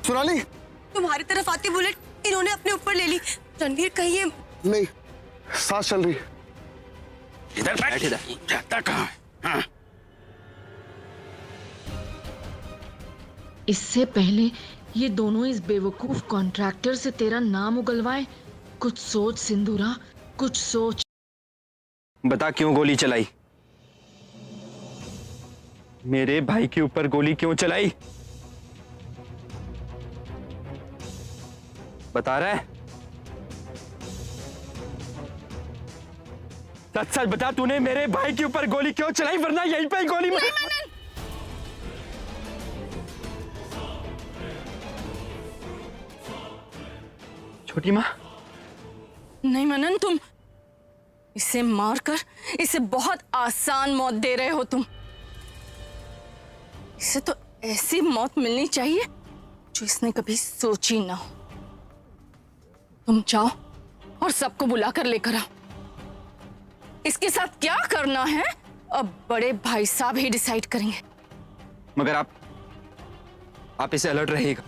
सोनाली, तुम्हारी तरफ आती बुलेट इन्होंने अपने ऊपर ले ली। रणवीर कहीं ये नहीं, सांस चल रही। इधर बैठ, इधर जाता कहाँ? हाँ। इससे पहले ये दोनों इस बेवकूफ कॉन्ट्रैक्टर से तेरा नाम उगलवाए। कुछ सोच सिंदूरा, कुछ सोच। बता क्यों गोली चलाई? मेरे भाई के ऊपर गोली क्यों चलाई? बता रहा है? सच सच बता, तूने मेरे भाई के ऊपर गोली क्यों चलाई? वरना यहीं पे ही गोली मार। छोटी माँ। नहीं मनन, तुम इसे मारकर इसे बहुत आसान मौत दे रहे हो। तुम इसे तो ऐसी मौत मिलनी चाहिए जो इसने कभी सोची ना हो। तुम जाओ और सबको बुलाकर लेकर आओ। इसके साथ क्या करना है अब बड़े भाई साहब ही डिसाइड करेंगे। मगर आप इसे अलर्ट रहेगा।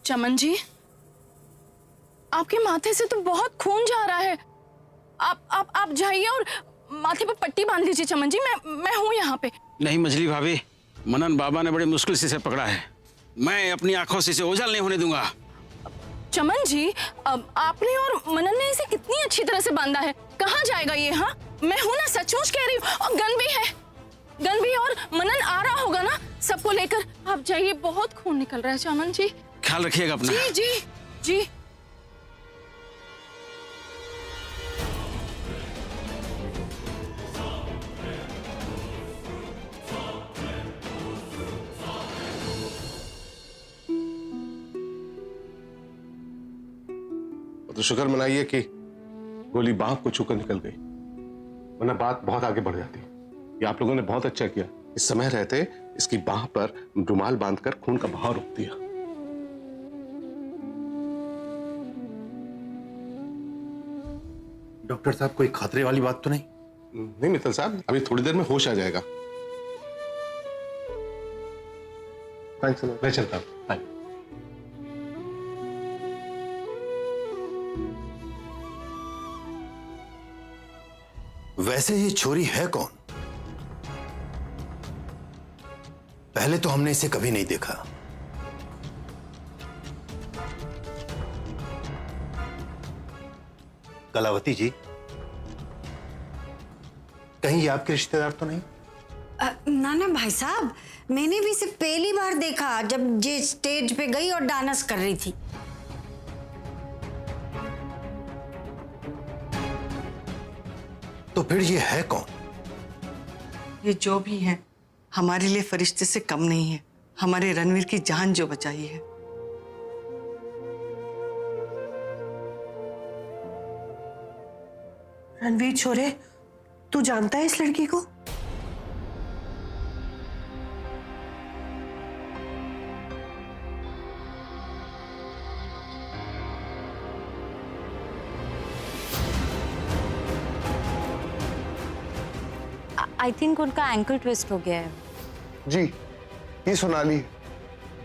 चमन जी, आपके माथे से तो बहुत खून जा रहा है। आप जाइए और माथे पर पट्टी बांध लीजिए। चमन जी, मैं हूं यहाँ पे। नहीं मछली भाभी, मनन बाबा ने बड़ी मुश्किल से इसे पकड़ा है। मैं अपनी आंखों से इसे ओझल नहीं होने दूंगा। चमन जी, अब आपने और मनन ने इसे कितनी अच्छी तरह से बांधा है। कहाँ जाएगा ये? हाँ, मैं हूं ना, सचमुच कह रही हूँ। और गन भी है, गन भी। और मनन आ रहा होगा ना सबको लेकर। आप जाइए, बहुत खून निकल रहा है। चमन जी, ख्याल रखिएगा अपना। जी जी जी। तो शुक्र मनाइए कि गोली बांह को छूकर निकल गई, वरना बात बहुत आगे बढ़ जाती। ये आप लोगों ने बहुत अच्छा किया, इस समय रहते इसकी बांह पर रुमाल बांधकर खून का बहाव रोक दिया। डॉक्टर साहब, कोई खतरे वाली बात तो नहीं? नहीं मित्तल साहब, अभी थोड़ी देर में होश आ जाएगा। थैंक्स, मैं चलता हूं। वैसे ये छोरी है कौन? पहले तो हमने इसे कभी नहीं देखा। कलावती जी, कहीं ये आपके रिश्तेदार तो नहीं? ना ना भाई साहब, मैंने भी इसे पहली बार देखा जब ये स्टेज पे गई और डांस कर रही थी। तो फिर ये है कौन? ये जो भी है हमारे लिए फरिश्ते से कम नहीं है। हमारे रणवीर की जान जो बचाई है। रणवीर छोरे, तू जानता है इस लड़की को? आई थिंक उनका एंकल ट्विस्ट हो गया है। जी, ये सोनाली,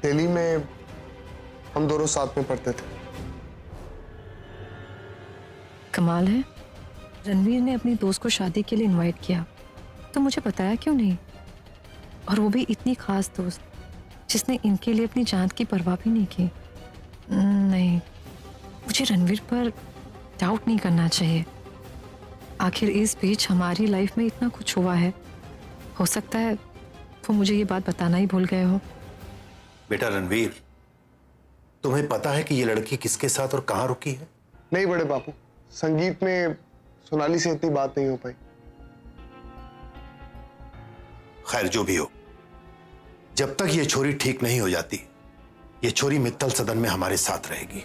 दिल्ली में हम दोनों साथ में पढ़ते थे। कमाल है, रणवीर ने अपनी दोस्त को शादी के लिए इनवाइट किया तो मुझे बताया क्यों नहीं? और वो भी इतनी खास दोस्त जिसने इनके लिए अपनी जान की परवाह भी नहीं की। नहीं, मुझे रणवीर पर डाउट नहीं करना चाहिए। आखिर इस बीच हमारी लाइफ में इतना कुछ हुआ है, हो सकता है वो मुझे ये बात बताना ही भूल गए हो। बेटा रणवीर, तुम्हें पता है कि ये लड़की किसके साथ और कहाँ रुकी है? नहीं बड़े बापू, संगीत में सोनाली से इतनी बात नहीं हो पाई। खैर, जो भी हो, जब तक ये छोरी ठीक नहीं हो जाती, ये छोरी मित्तल सदन में हमारे साथ रहेगी।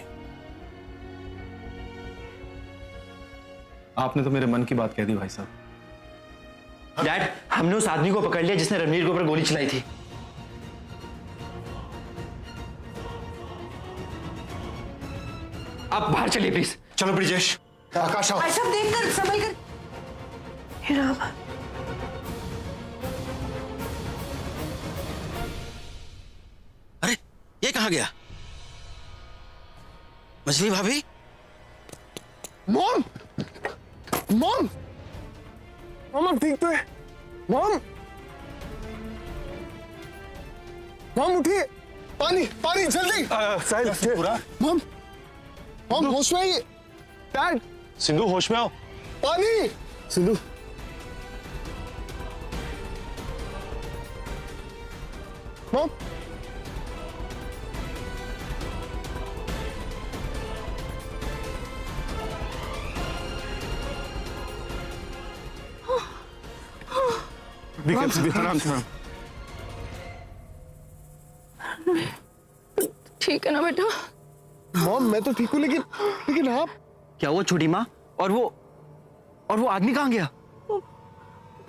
आपने तो मेरे मन की बात कह दी भाई साहब। डैड, हमने उस आदमी को पकड़ लिया जिसने रणवीर के ऊपर गोली चलाई थी। आप बाहर चलिए प्लीज। चलो ब्रिजेश, आकाश आओ। भाई साहब देख कर संभल कर। हे राम। अरे ये कहाँ गया? मछली भाभी, मॉम, मॉम, मॉम आप ठीक तो है? मॉम, मॉम उठिए, पानी पानी जल्दी। साहिल, मॉम, मॉम होश में आइए। डैड, सिंधु होश में आओ। पानी, सिंधु। मॉम, आराम से। ठीक है ना बेटा? मॉम मैं तो ठीक हूँ, लेकिन लेकिन आप? क्या हुआ छोटी माँ? और वो आदमी कहाँ गया?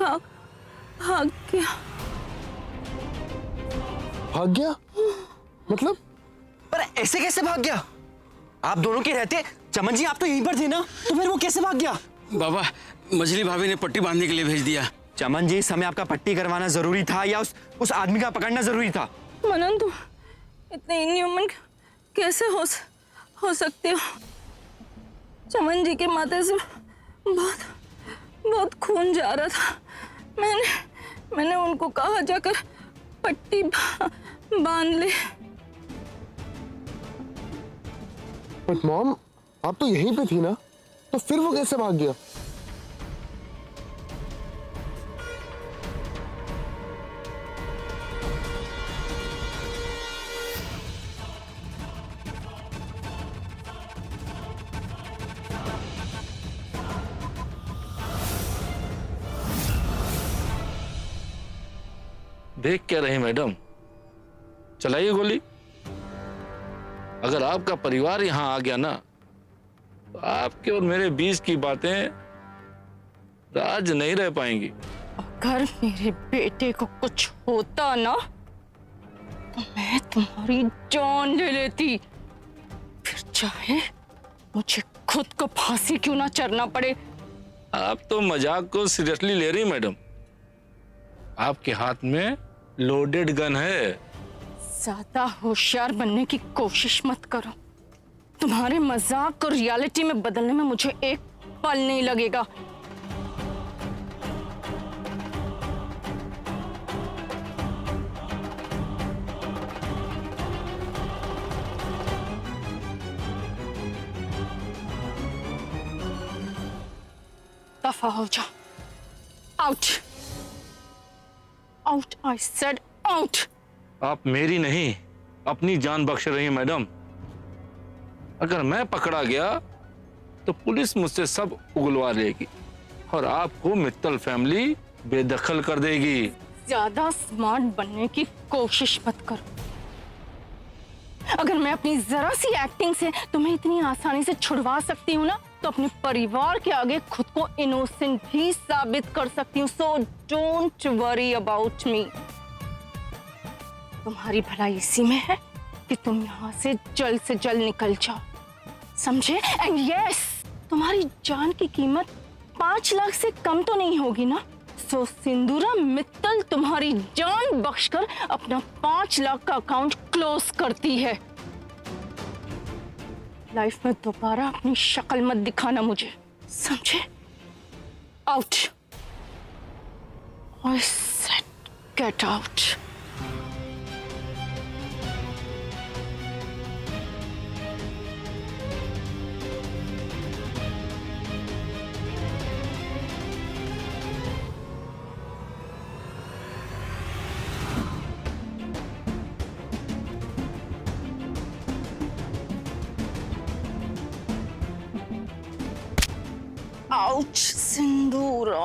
भाग भाग गया। भाग गया? मतलब? पर ऐसे कैसे भाग गया? आप दोनों के रहते चमन जी आप तो यहीं पर थे ना, तो फिर वो कैसे भाग गया? बाबा, मछली भाभी ने पट्टी बांधने के लिए भेज दिया। चमन जी, इस समय आपका पट्टी करवाना जरूरी था या उस आदमी का पकड़ना जरूरी था? मनन, तुम इतने इनह्यूमन कैसे हो सकते हो? चमन जी के माथे से बहुत खून जा रहा था। मैंने उनको कहा जाकर पट्टी बांध ले। बट मॉम आप तो यहीं पे थी ना, तो फिर वो कैसे भाग गया? देख क्या रही मैडम, चलाइए गोली। अगर आपका परिवार यहां आ गया ना, तो आपके और मेरे बीच की बातें राज नहीं रह पाएंगी। अगर मेरे बेटे को कुछ होता ना, तो मैं तुम्हारी जान ले लेती, फिर चाहे मुझे खुद को फांसी क्यों ना चढ़ना पड़े। आप तो मजाक को सीरियसली ले रही मैडम। आपके हाथ में लोडेड गन है। ज्यादा होशियार बनने की कोशिश मत करो। तुम्हारे मजाक को रियलिटी में बदलने में मुझे एक पल नहीं लगेगा। दफा हो जा। Out out, I said out. आप मेरी नहीं अपनी जान बख्श रही हैं मैडम। अगर मैं पकड़ा गया तो पुलिस मुझसे सब उगलवा लेगी और आपको मित्तल फैमिली बेदखल कर देगी। ज्यादा स्मार्ट बनने की कोशिश मत करो। अगर मैं अपनी जरा सी एक्टिंग से तुम्हें इतनी आसानी से छुड़वा सकती हूँ ना, तो अपने परिवार के आगे खुद को इनोसेंट भी साबित कर सकती हूँ। So don't worry about me. तुम्हारी भलाई इसी में है कि तुम यहाँ से जल्द निकल जाओ, समझे? एंड यस, तुम्हारी जान की कीमत 5 लाख से कम तो नहीं होगी ना? सो सिंदूरा मित्तल तुम्हारी जान बख्शकर अपना 5 लाख का अकाउंट क्लोज करती है। लाइफ में दोबारा अपनी शक्ल मत दिखाना मुझे, समझे? Out. I said get out. Ouch Sindura.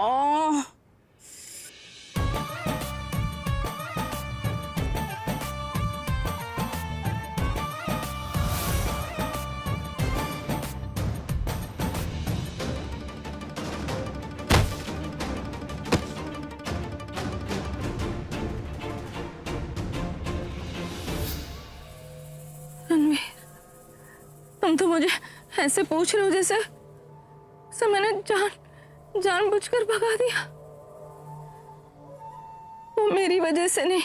Ranveer, तुम तो मुझे ऐसे पूछ रहे हो जैसे मैंने जानबूझकर भगा दिया। वो मेरी वजह से नहीं,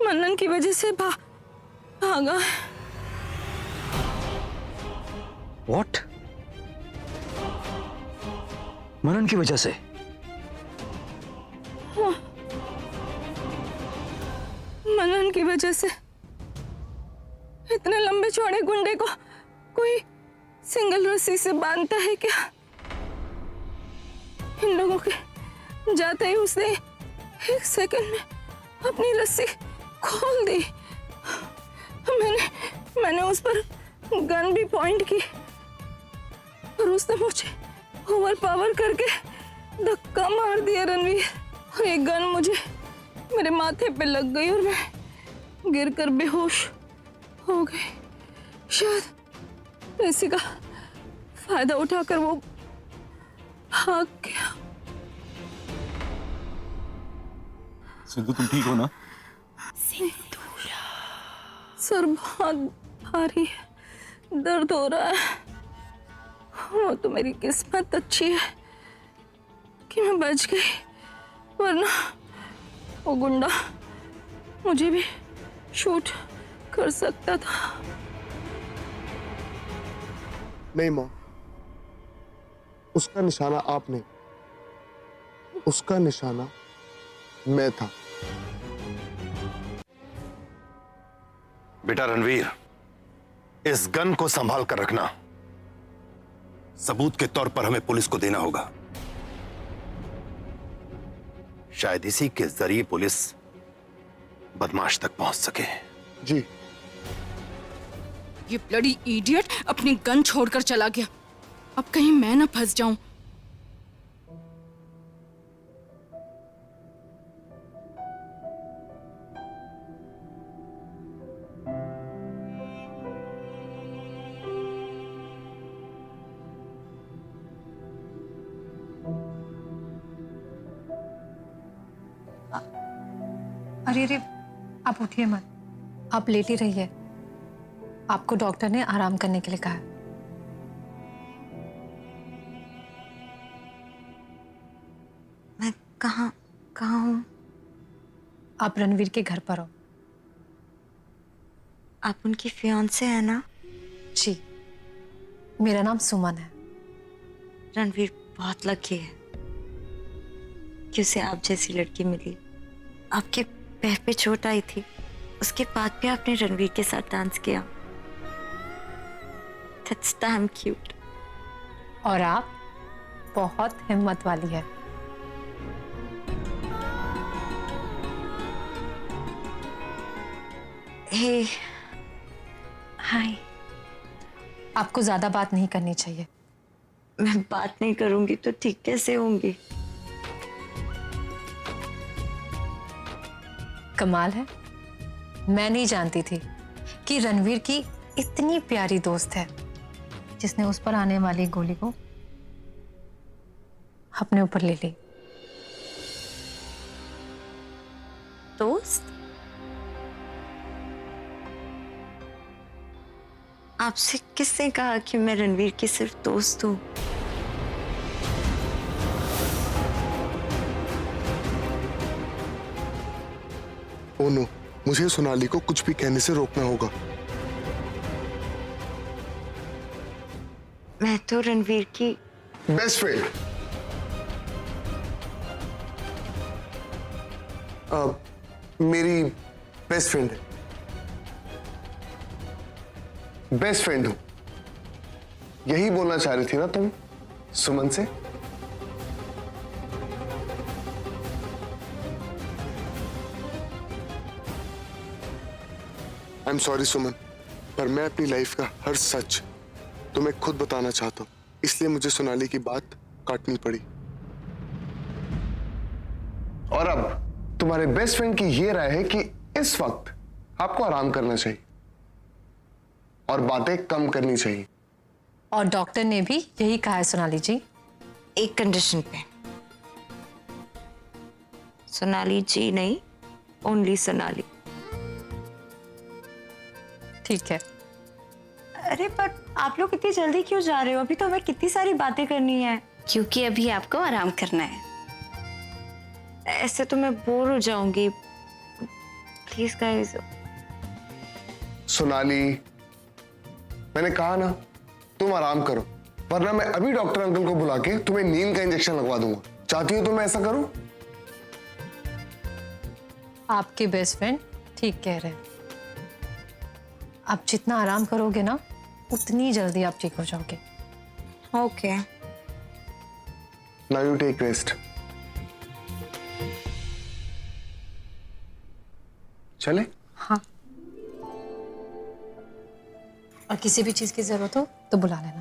मनन की वजह से भागा है। What? मनन की वजह से? हाँ, मनन की वजह से। इतने लंबे चौड़े गुंडे को कोई सिंगल रस्सी से बांधता है क्या? इन लोगों के जाते ही उसने 1 सेकंड में अपनी रस्सी खोल दी। मैंने उस पर गन भी पॉइंट की और उसने मुझे ओवर पावर करके धक्का मार दिया रणवीर, और एक गन मुझे मेरे माथे पे लग गई और मैं गिरकर बेहोश हो गई। शायद इसी का फायदा उठाकर वो भाग गया। सिंधु, तुम ठीक हो ना? सर बहुत भारी है, दर्द हो रहा है। वो तो मेरी किस्मत अच्छी है कि मैं बच गई, वरना वो गुंडा मुझे भी शूट कर सकता था। नहीं माँ, उसका निशाना आप नहीं, उसका निशाना मैं था। बेटा रणवीर, इस गन को संभाल कर रखना। सबूत के तौर पर हमें पुलिस को देना होगा। शायद इसी के जरिए पुलिस बदमाश तक पहुंच सके। जी। ये ब्लडी इडियट अपनी गन छोड़कर चला गया। अब कहीं मैं ना फंस जाऊं। अरे आप उठिए मत, आप लेट ही रहिए। आपको डॉक्टर ने आराम करने के लिए कहा है। मैं कहाँ हूँ? आप रणवीर के घर पर हो। आप उनकी फियांसे हैं ना? जी, मेरा नाम सुमन है। रणवीर बहुत लकी है कि उसे आप जैसी लड़की मिली। आपके पैर पे चोट आई थी, उसके बाद भी आपने रणवीर के साथ डांस किया। That's damn cute. और आप बहुत हिम्मत वाली है। हे, हाय। आपको ज्यादा बात नहीं करनी चाहिए। मैं बात नहीं करूंगी तो ठीक कैसे होंगी? कमाल है, मैं नहीं जानती थी कि रणवीर की इतनी प्यारी दोस्त है जिसने उस पर आने वाली गोली को अपने ऊपर ले ली। दोस्त? आपसे किसने कहा कि मैं रणवीर की सिर्फ दोस्त हूँ? ओ नो, मुझे सोनाली को कुछ भी कहने से रोकना होगा। मैं तो रणवीर की बेस्ट फ्रेंड। मेरी बेस्ट फ्रेंड है, बेस्ट फ्रेंड हूं। यही बोलना चाह रही थी ना तुम सुमन से? आई एम सॉरी सुमन, पर मैं अपनी लाइफ का हर सच तुम्हें खुद बताना चाहता हूं, इसलिए मुझे सोनाली की बात काटनी पड़ी। और अब तुम्हारे बेस्ट फ्रेंड की यह राय है कि इस वक्त आपको आराम करना चाहिए और बातें कम करनी चाहिए। और डॉक्टर ने भी यही कहा है सोनाली जी। एक कंडीशन पे। सोनाली जी नहीं, ओनली सोनाली। ठीक है, अरे पर आप लोग इतनी जल्दी क्यों जा रहे हो? अभी तो हमें कितनी सारी बातें करनी है। क्योंकि अभी आपको आराम करना है। ऐसे तो मैं बोर हो जाऊंगी। Please guys. सोनाली, मैंने कहा ना तुम आराम करो, वरना मैं अभी डॉक्टर अंकल को बुला के तुम्हें नींद का इंजेक्शन लगवा दूंगा। चाहती हो तो मैं ऐसा करूं? आपके बेस्ट फ्रेंड ठीक कह रहे हैं। आप जितना आराम करोगे ना उतनी जल्दी आप ठीक हो जाओगे। Okay. Now you take rest. चले? हाँ। और किसी भी चीज की जरूरत हो तो बुला लेना।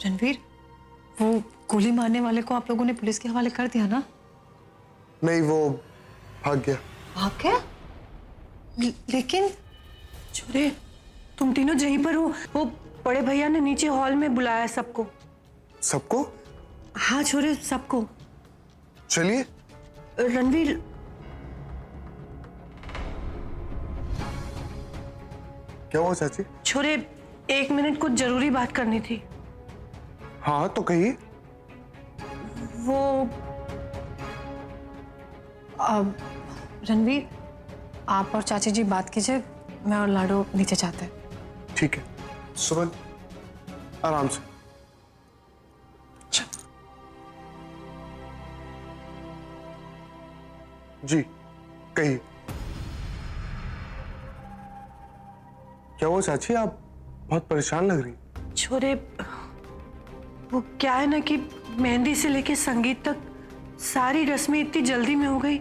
रणवीर, वो गोली मारने वाले को आप लोगों ने पुलिस के हवाले कर दिया ना? नहीं, वो भाग गया। भाग गया? लेकिन छोरे, तुम तीनों यहीं पर हो? वो बड़े भैया ने नीचे हॉल में बुलाया सबको। सबको? हाँ छोरे, सबको। चलिए। रणवीर, क्या हुआ चाची? छोरे 1 मिनट कुछ जरूरी बात करनी थी। हाँ तो कहिए। वो रणवीर, आप और चाची जी बात कीजिए, मैं और लाडो नीचे जाते हैं। ठीक है सुमन, आराम से। जी कहिए। क्या हुआ चाची, आप बहुत परेशान लग रही। छोरे, वो क्या है ना कि मेहंदी से लेके संगीत तक सारी रस्में इतनी जल्दी में हो गई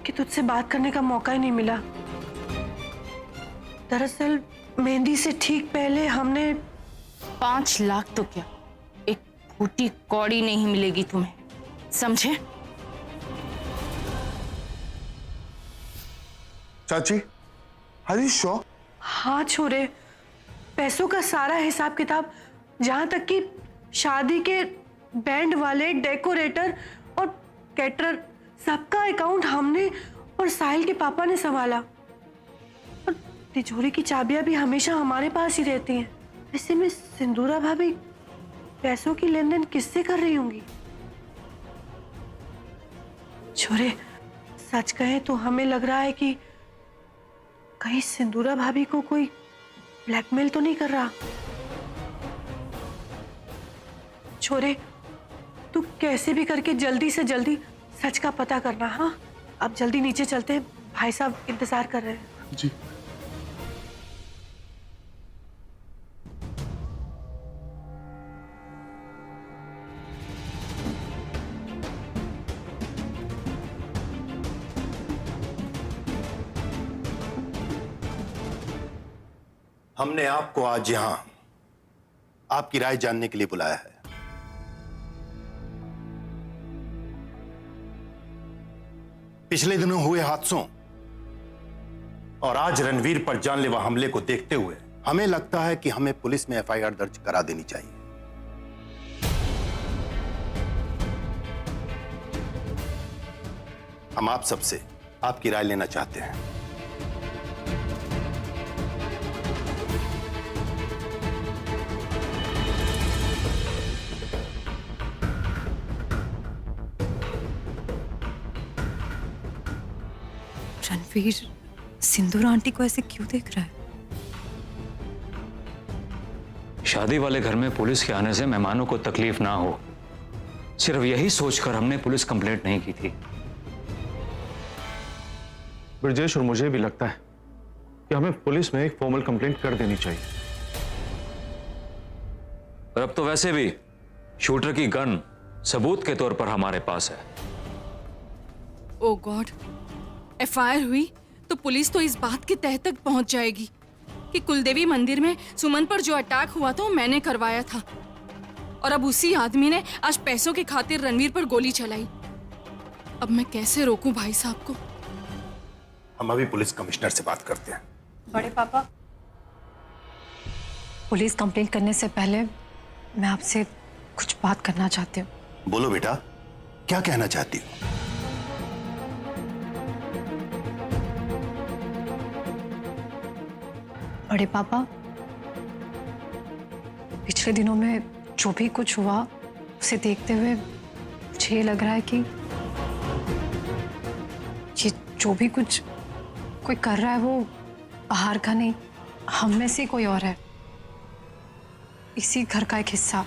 कि तुझसे बात करने का मौका ही नहीं मिला। दरअसल मेहंदी से ठीक पहले हमने 5 लाख तो क्या, एक फूटी कौड़ी नहीं मिलेगी तुम्हें, समझे? चाची, आर यू श्योर? हाँ छोरे, पैसों का सारा हिसाब किताब, जहां तक कि शादी के बैंड वाले, डेकोरेटर और कैटरर, सबका अकाउंट हमने और साहिल के पापा ने संभाला। और तिजोरी की चाबियां भी हमेशा हमारे पास ही रहती हैं। ऐसे में सिंदूरा भाभी पैसों की लेन देन किससे कर रही होंगी? छोरे, सच कहें तो हमें लग रहा है कि कहीं सिंदूरा भाभी को कोई ब्लैकमेल तो नहीं कर रहा। छोरे, तू कैसे भी करके जल्दी से जल्दी सच का पता करना। हाँ, अब जल्दी नीचे चलते हैं, भाई साहब इंतजार कर रहे हैं। जी। हमने आपको आज यहां आपकी राय जानने के लिए बुलाया है। पिछले दिनों हुए हादसों और आज रणवीर पर जानलेवा हमले को देखते हुए हमें लगता है कि हमें पुलिस में एफआईआर दर्ज करा देनी चाहिए। हम आप सबसे आपकी राय लेना चाहते हैं। रणवीर सिंदूरा आंटी को ऐसे क्यों देख रहा है? शादी वाले घर में पुलिस के आने से मेहमानों को तकलीफ ना हो, सिर्फ यही सोचकर हमने पुलिस कंप्लेंट नहीं की थी। ब्रजेश, और मुझे भी लगता है कि हमें पुलिस में एक फॉर्मल कंप्लेंट कर देनी चाहिए। पर अब तो वैसे भी शूटर की गन सबूत के तौर पर हमारे पास है। ओ गॉड, एफआईआर हुई तो पुलिस तो इस बात के तह तक पहुंच जाएगी कि कुलदेवी मंदिर में सुमन पर जो अटैक हुआ था वो मैंने करवाया था, और अब उसी आदमी ने आज पैसों की खातिर रणवीर पर गोली चलाई। अब मैं कैसे रोकूं भाई साहब को? हम अभी पुलिस कमिश्नर से बात करते हैं। बड़े पापा, पुलिस कंप्लेंट करने से पहले मैं आपसे कुछ बात करना चाहती हूँ। बोलो बेटा, क्या कहना चाहती हो? बड़े पापा, पिछले दिनों में जो भी कुछ हुआ उसे देखते हुए मुझे ये लग रहा है कि ये जो भी कुछ कोई कर रहा है वो बाहर का नहीं, हम में से कोई और है, इसी घर का एक हिस्सा।